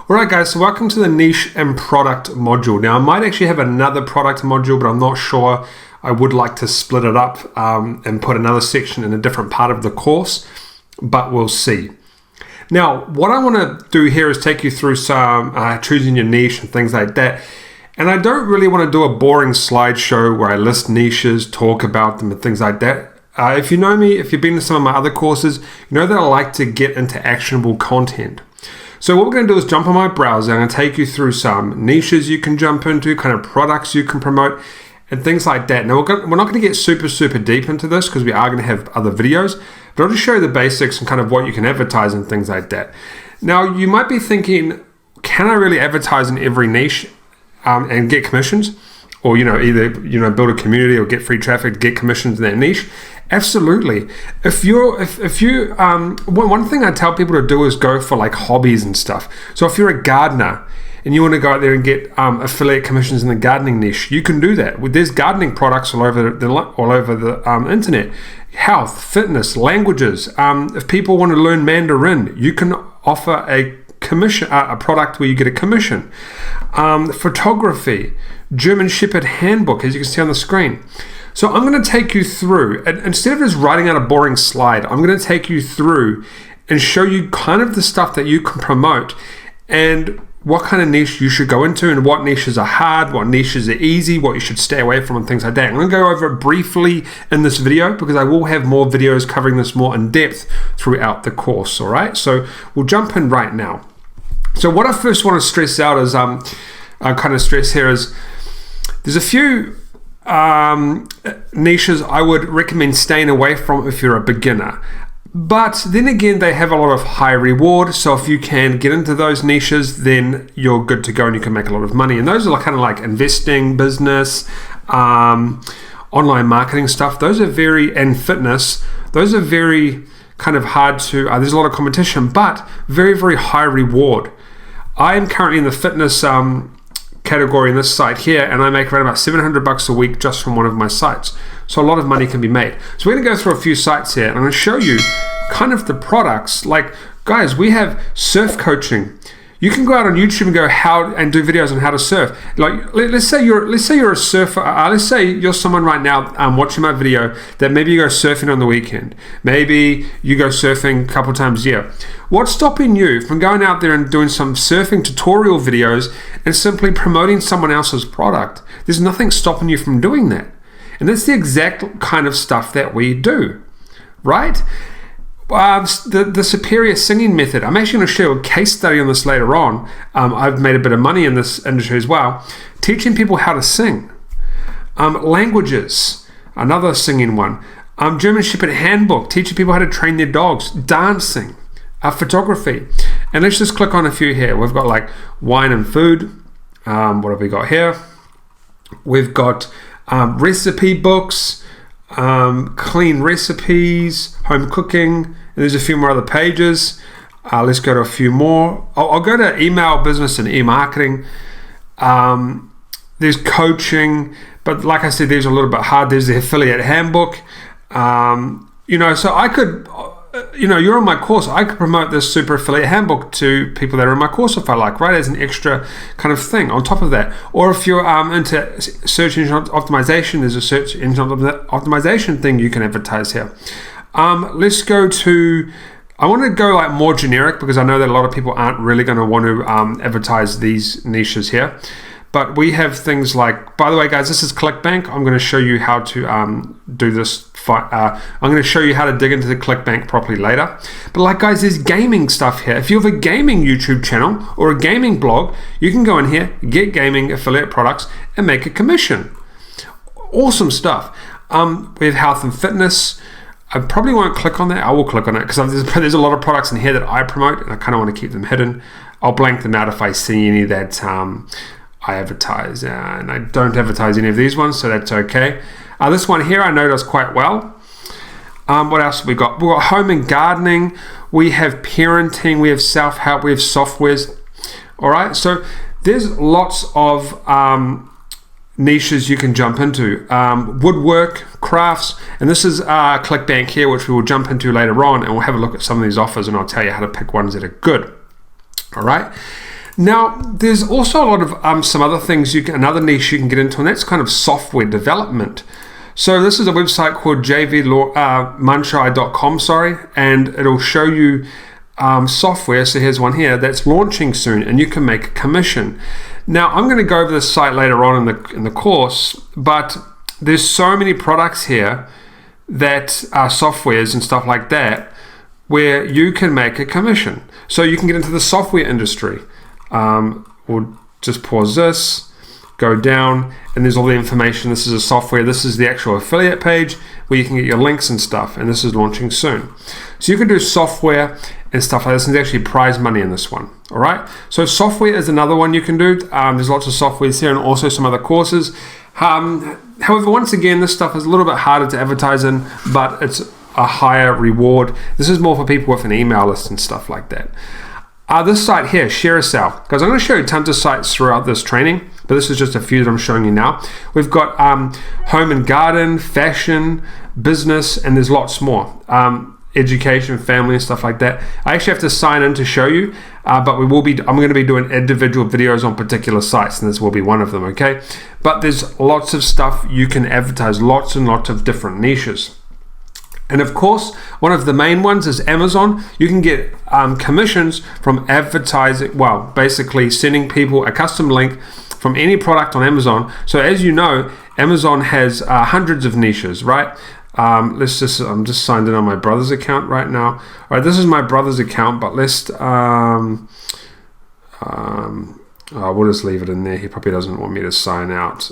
Alright guys, so welcome to the niche and product module. Now I might actually have another product module, but I'm not sure. I would like to split it up and put another section in a different part of the course, but we'll see. Now, what I want to do here is take you through some choosing your niche and things like that. And I don't really want to do a boring slideshow where I list niches, talk about them and things like that. If you know me, if you've been to some of my other courses, you know that I like to get into actionable content. So what we're going to do is jump on my browser. I'm going to take you through some niches you can jump into, kind of products you can promote, and things like that. Now, we're not going to get super deep into this because we are going to have other videos, but I'll just show you the basics and kind of what you can advertise and things like that. Now, you might be thinking, can I really advertise in every niche and get commissions? Or, either, build a community or get free traffic to get commissions in that niche? Absolutely. One thing I tell people to do is go for like hobbies and stuff. So if you're a gardener and you want to go out there and get affiliate commissions in the gardening niche, you can do that. There's gardening products all over the internet. Health, fitness, languages. If people want to learn Mandarin, you can offer a product where you get a commission. Photography, German Shepherd handbook, as you can see on the screen. So I'm going to take you through, and instead of just writing out a boring slide, I'm going to take you through and show you kind of the stuff that you can promote and what kind of niche you should go into and what niches are hard, what niches are easy, what you should stay away from and things like that. I'm going to go over it briefly in this video because I will have more videos covering this more in depth throughout the course, all right? So we'll jump in right now. So what I first want to stress out is, there's a few niches I would recommend staying away from if you're a beginner. But then again, they have a lot of high reward. So if you can get into those niches, then you're good to go and you can make a lot of money. And those are kind of like investing, business, online marketing stuff. Those are and fitness. Those are very kind of hard to, there's a lot of competition, but very high reward. I am currently in the fitness category in this site here, and I make around about $700 a week just from one of my sites. So a lot of money can be made. So we're going to go through a few sites here, and I'm going to show you kind of the products. Like, guys, we have surf coaching. You can go out on YouTube and go and do videos on how to surf. Like, let's say you're a surfer. Let's say you're someone right now watching my video that maybe you go surfing on the weekend. Maybe you go surfing a couple times a year. What's stopping you from going out there and doing some surfing tutorial videos and simply promoting someone else's product? There's nothing stopping you from doing that. And that's the exact kind of stuff that we do, right? The superior singing method. I'm actually going to show a case study on this later on. I've made a bit of money in this industry as well, teaching people how to sing. Languages, another singing one. German Shepherd handbook, teaching people how to train their dogs. Dancing, photography. And let's just click on a few here. We've got like wine and food. What have we got here? We've got recipe books, clean recipes, home cooking, and there's a few more other pages. Let's go to a few more. I'll go to email business and e-marketing. There's coaching, but like I said, there's a little bit hard. There's the affiliate handbook. So I could, you're on my course. I could promote this super affiliate handbook to people that are in my course if I like, right? As an extra kind of thing on top of that. Or if you're into search engine optimization, there's a search engine optimization thing you can advertise here. Let's go to, I want to go like more generic because I know that a lot of people aren't really going to want to advertise these niches here. But we have things like, by the way, guys, this is ClickBank. I'm going to show you how to do this. I'm going to show you how to dig into the ClickBank properly later. But like, guys, there's gaming stuff here. If you have a gaming YouTube channel or a gaming blog, you can go in here, get gaming affiliate products, and make a commission. Awesome stuff. We have health and fitness. I probably won't click on that. I will click on it because there's a lot of products in here that I promote, and I kind of want to keep them hidden. I'll blank them out if I see any that I advertise, and I don't advertise any of these ones, so that's okay. This one here I know does quite well. What else have we got? We've got home and gardening. We have parenting. We have self-help. We have softwares. All right, so there's lots of niches you can jump into. Woodwork, crafts, and this is ClickBank here, which we will jump into later on, and we'll have a look at some of these offers, and I'll tell you how to pick ones that are good. All right. Now, there's also a lot of some other things another niche you can get into, and that's kind of software development. So this is a website called jvmanshai.com, and it'll show you software. So here's one here that's launching soon, and you can make a commission. Now, I'm going to go over this site later on in the course, but there's so many products here that are softwares and stuff like that where you can make a commission. So you can get into the software industry. We'll just pause this, go down, and there's all the information. This is a software. This is the actual affiliate page where you can get your links and stuff, and this is launching soon. So you can do software and stuff like this, and there's actually prize money in this one. All right. So software is another one you can do. There's lots of softwares here and also some other courses. However, once again, this stuff is a little bit harder to advertise in, but it's a higher reward. This is more for people with an email list and stuff like that. This site here, ShareASale, because I'm going to show you tons of sites throughout this training, but this is just a few that I'm showing you now. We've got home and garden, fashion, business, and there's lots more. Education, family, and stuff like that. I actually have to sign in to show you, but I'm going to be doing individual videos on particular sites, and this will be one of them, okay? But there's lots of stuff you can advertise, lots and lots of different niches. And of course, one of the main ones is Amazon. You can get commissions from advertising, well, basically sending people a custom link from any product on Amazon. So as you know, Amazon has hundreds of niches, right? I'm just signed in on my brother's account right now. All right, this is my brother's account, but we'll just leave it in there. He probably doesn't want me to sign out.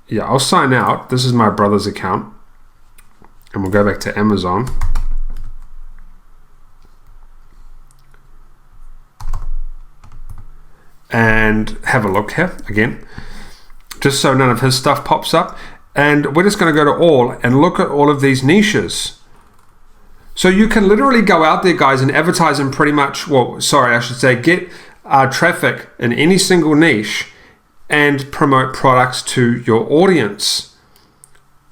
Yeah, I'll sign out. This is my brother's account. And we'll go back to Amazon. And have a look here again. Just so none of his stuff pops up. And we're just going to go to all and look at all of these niches. So you can literally go out there, guys, and advertise in pretty much, get traffic in any single niche and promote products to your audience.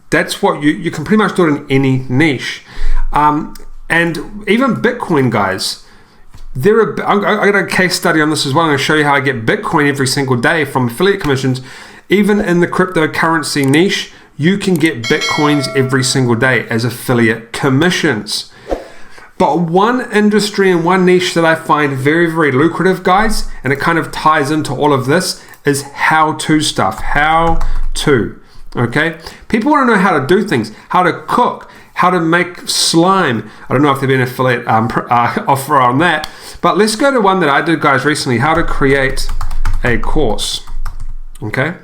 That's what you can pretty much do it in any niche. And even Bitcoin, guys, I got a case study on this as well. I'm going to show you how I get Bitcoin every single day from affiliate commissions. Even in the cryptocurrency niche, you can get Bitcoins every single day as affiliate commissions. But one industry and one niche that I find very, very lucrative, guys, and it kind of ties into all of this, is how-to stuff. How-to, okay? People want to know how to do things, how to cook, how to make slime. I don't know if there've been an affiliate offer on that, but let's go to one that I did, guys, recently, how to create a course, okay?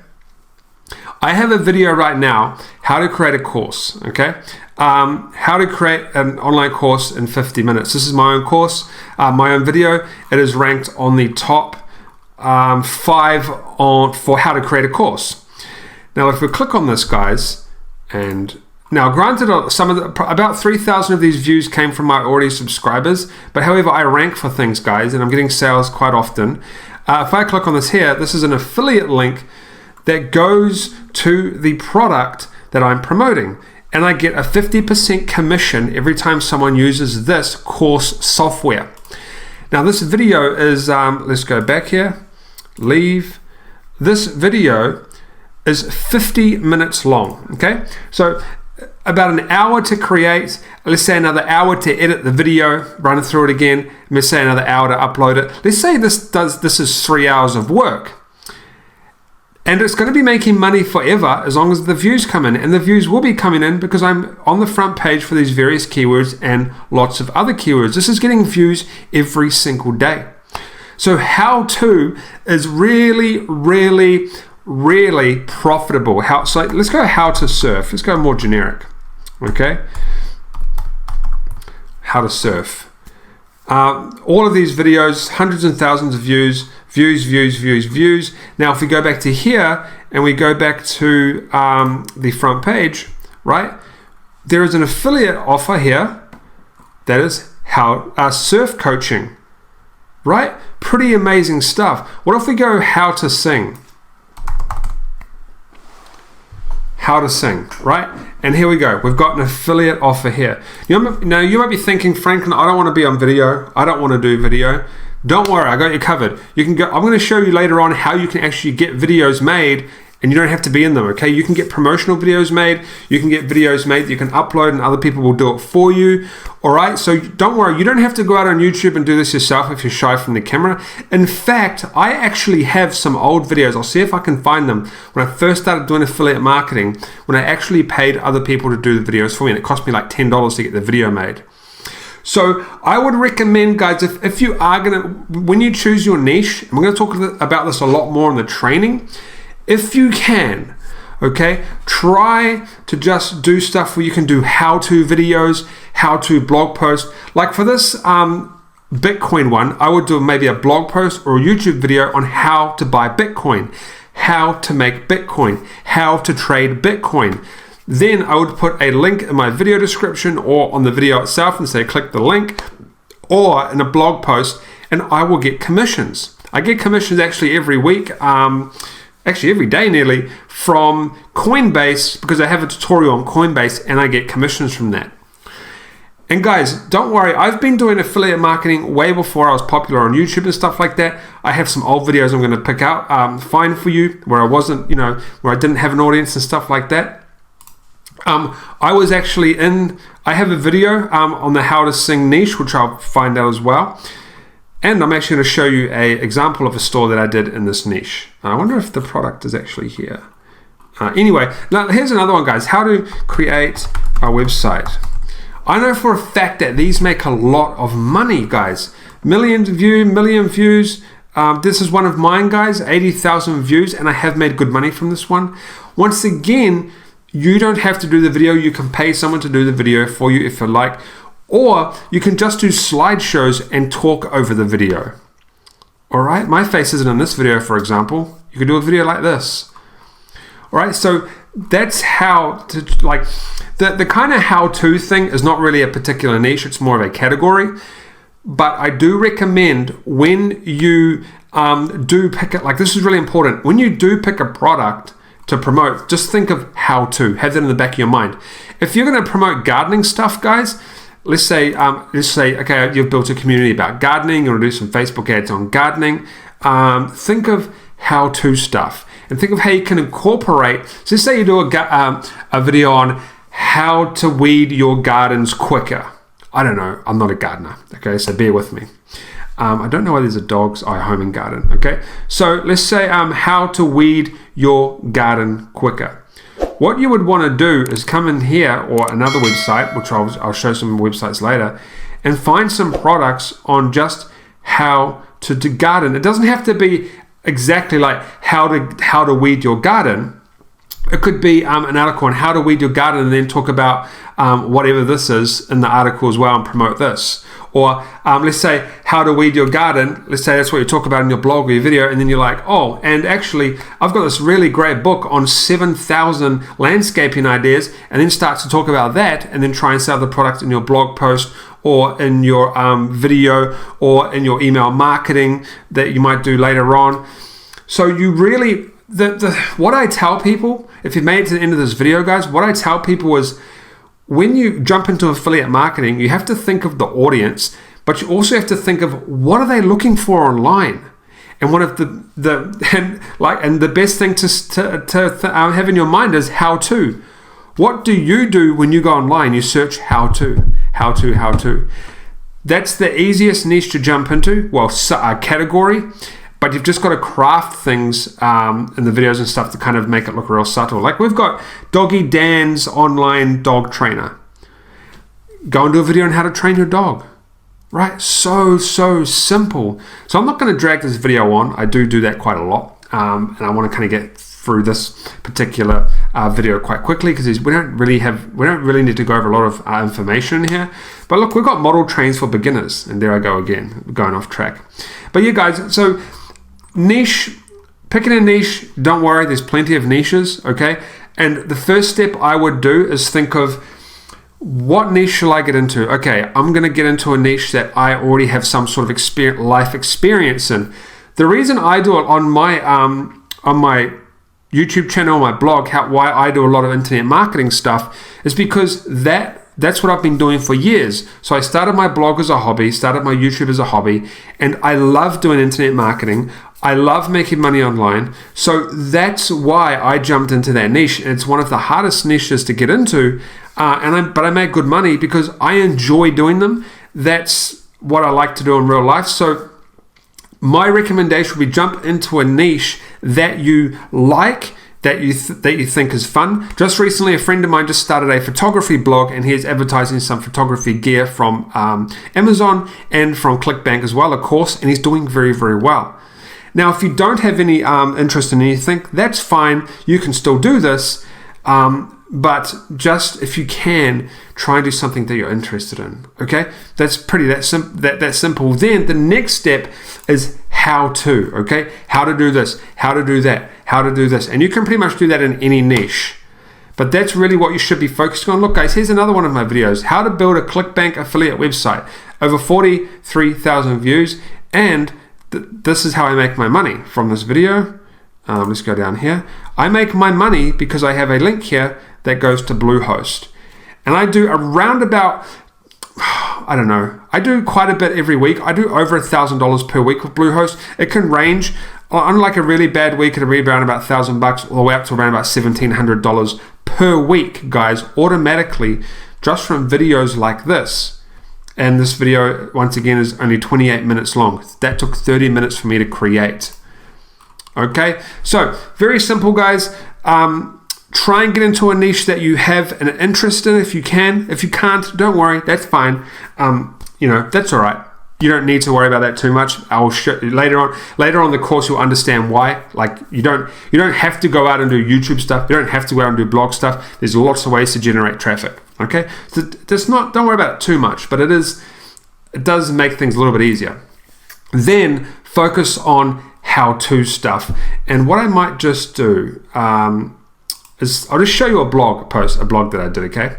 I have a video right now, how to create a course, okay? How to create an online course in 50 minutes. This is my own course, my own video. It is ranked on the top 5 for how to create a course. Now, if we click on this, guys, and now granted, about 3,000 of these views came from my already subscribers, but however, I rank for things, guys, and I'm getting sales quite often. If I click on this here, this is an affiliate link that goes to the product that I'm promoting. And I get a 50% commission every time someone uses this course software. Now this video is, let's go back here, leave. This video is 50 minutes long, okay? So about an hour to create, let's say another hour to edit the video, run through it again, let's say another hour to upload it. Let's say this is 3 hours of work. And it's going to be making money forever as long as the views come in. And the views will be coming in because I'm on the front page for these various keywords and lots of other keywords. This is getting views every single day. So how-to is really, really, really profitable. So let's go how to surf. Let's go more generic. Okay? How to surf. All of these videos, hundreds and thousands of views. Now, if we go back to here and we go back to the front page, right? There is an affiliate offer here that is surf coaching, right? Pretty amazing stuff. What if we go how to sing? how to sing, right? And here we go. We've got an affiliate offer here. Now, you might be thinking, Franklin, I don't want to be on video. I don't want to do video. Don't worry, I got you covered. You can go. I'm going to show you later on how you can actually get videos made and you don't have to be in them, okay? You can get promotional videos made. You can get videos made that you can upload and other people will do it for you, all right? So don't worry, you don't have to go out on YouTube and do this yourself if you're shy from the camera. In fact, I actually have some old videos. I'll see if I can find them. When I first started doing affiliate marketing, when I actually paid other people to do the videos for me, and it cost me like $10 to get the video made. So I would recommend, guys, if you are when you choose your niche, and we're gonna talk about this a lot more in the training, if you can, okay, try to just do stuff where you can do how-to videos, how-to blog posts. Like for this Bitcoin one, I would do maybe a blog post or a YouTube video on how to buy Bitcoin, how to make Bitcoin, how to trade Bitcoin. Then I would put a link in my video description or on the video itself and say click the link, or in a blog post, and I will get commissions. I get commissions actually every week, actually every day nearly, from Coinbase, because I have a tutorial on Coinbase and I get commissions from that. And guys, don't worry, I've been doing affiliate marketing way before I was popular on YouTube and stuff like that. I have some old videos I'm going to pick out, find for you, where I wasn't, where I didn't have an audience and stuff like that. I was actually I have a video on the how to sing niche, which I'll find out as well. And I'm actually going to show you an example of a store that I did in this niche. I wonder if the product is actually here. Anyway, now here's another one, guys. How to create a website. I know for a fact that these make a lot of money, guys. Million views. This is one of mine, guys. 80,000 views, and I have made good money from this one. Once again, you don't have to do the video. You can pay someone to do the video for you if you like. Or you can just do slideshows and talk over the video. All right, my face isn't in this video, for example. You can do a video like this. All right, so that's how to, like, the kind of how-to thing is not really a particular niche. It's more of a category. But I do recommend when you do pick it, like this is really important. When you do pick a product to promote, just think of how to. Have that in the back of your mind. If you're going to promote gardening stuff, guys, let's say, okay, you've built a community about gardening. You want to do some Facebook ads on gardening. Think of how-to stuff, and think of how you can incorporate. So, let's say you do a video on how to weed your gardens quicker. I don't know. I'm not a gardener. Okay, so bear with me. I don't know why there's a dog's eye home and garden. Okay, so let's say how to weed your garden quicker. What you would want to do is come in here or another website, which I'll show some websites later, and find some products on just how to garden. It doesn't have to be exactly like how to weed your garden. It could be an article on how to weed your garden and then talk about whatever this is in the article as well and promote this. Or let's say how to weed your garden. Let's say that's what you talk about in your blog or your video, and then you're like, oh, and actually I've got this really great book on 7,000 landscaping ideas, and then start to talk about that and then try and sell the product in your blog post or in your video or in your email marketing that you might do later on. So you really, what I tell people, if you've made it to the end of this video, guys, what I tell people is, when you jump into affiliate marketing, you have to think of the audience, but you also have to think of what are they looking for online, and one of the best thing to have in your mind is how to. What do you do when you go online? You search how to. That's the easiest niche to jump into. Well, a category. But you've just got to craft things in the videos and stuff to kind of make it look real subtle. Like we've got Doggy Dan's online dog trainer. Go and do a video on how to train your dog. Right? So simple. So I'm not going to drag this video on. I do that quite a lot. And I want to kind of get through this particular video quite quickly because we don't really need to go over a lot of information here. But look, we've got model trains for beginners. And there I go again, going off track. But yeah, guys, so niche, picking a niche, don't worry, there's plenty of niches, okay? And the first step I would do is think of what niche shall I get into? Okay, I'm going to get into a niche that I already have some sort of life experience in. The reason I do it on my YouTube channel, my blog, why I do a lot of internet marketing stuff is because that's what I've been doing for years. So I started my blog as a hobby, started my YouTube as a hobby, and I love doing internet marketing. I love making money online. So that's why I jumped into that niche. And it's one of the hardest niches to get into. But I make good money because I enjoy doing them. That's what I like to do in real life. So my recommendation would be jump into a niche that you like, that you think is fun. Just recently, a friend of mine just started a photography blog, and he's advertising some photography gear from Amazon and from ClickBank as well, of course, and he's doing very, very well. Now, if you don't have any interest in anything, that's fine. You can still do this, but just if you can, try and do something that you're interested in. Okay, that's pretty that simple. Then the next step is how to. Okay, how to do this, how to do that, how to do this, and you can pretty much do that in any niche. But that's really what you should be focusing on. Look, guys, here's another one of my videos: how to build a ClickBank affiliate website. Over 43,000 views, and this is how I make my money from this video. Let's go down here. I make my money because I have a link here that goes to Bluehost. And I do around about, I don't know, I do quite a bit every week. I do over $1,000 per week with Bluehost. It can range, on like a really bad week, it'll be around about $1,000 all the way up to around about $1,700 per week, guys, automatically, just from videos like this. And this video, once again, is only 28 minutes long. That took 30 minutes for me to create. Okay, so very simple, guys. Try and get into a niche that you have an interest in if you can. If you can't, don't worry, that's fine. That's all right. You don't need to worry about that too much. I will show you later on. Later on in the course, you'll understand why. Like you don't have to go out and do YouTube stuff. You don't have to go out and do blog stuff. There's lots of ways to generate traffic. Okay, so don't worry about it too much. But it does make things a little bit easier. Then focus on how-to stuff. And what I might just do is I'll just show you a blog that I did. Okay.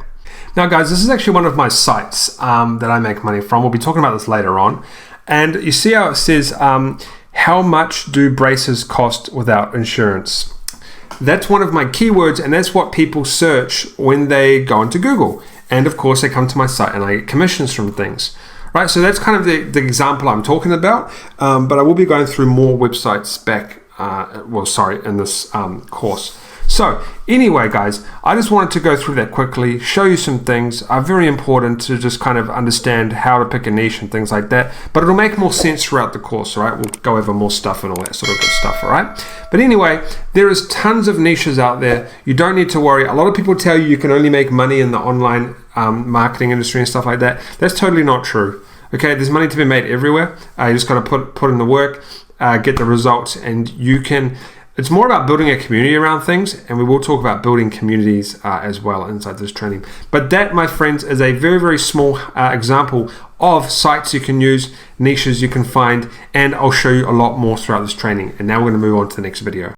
Now, guys, this is actually one of my sites that I make money from. We'll be talking about this later on. And you see how it says, how much do braces cost without insurance? That's one of my keywords, and that's what people search when they go into Google. And of course, they come to my site and I get commissions from things. Right, so that's kind of the example I'm talking about. But I will be going through more websites in this course. So anyway, guys, I just wanted to go through that quickly, show you some things are very important to just kind of understand how to pick a niche and things like that. But it'll make more sense throughout the course, all right? We'll go over more stuff and all that sort of good stuff, all right? But anyway, there is tons of niches out there. You don't need to worry. A lot of people tell you can only make money in the online marketing industry and stuff like that. That's totally not true. Okay, there's money to be made everywhere. You just got to put in the work, get the results, and you can. It's more about building a community around things, and we will talk about building communities as well inside this training. But that, my friends, is a very, very small example of sites you can use, niches you can find, and I'll show you a lot more throughout this training. And now we're going to move on to the next video.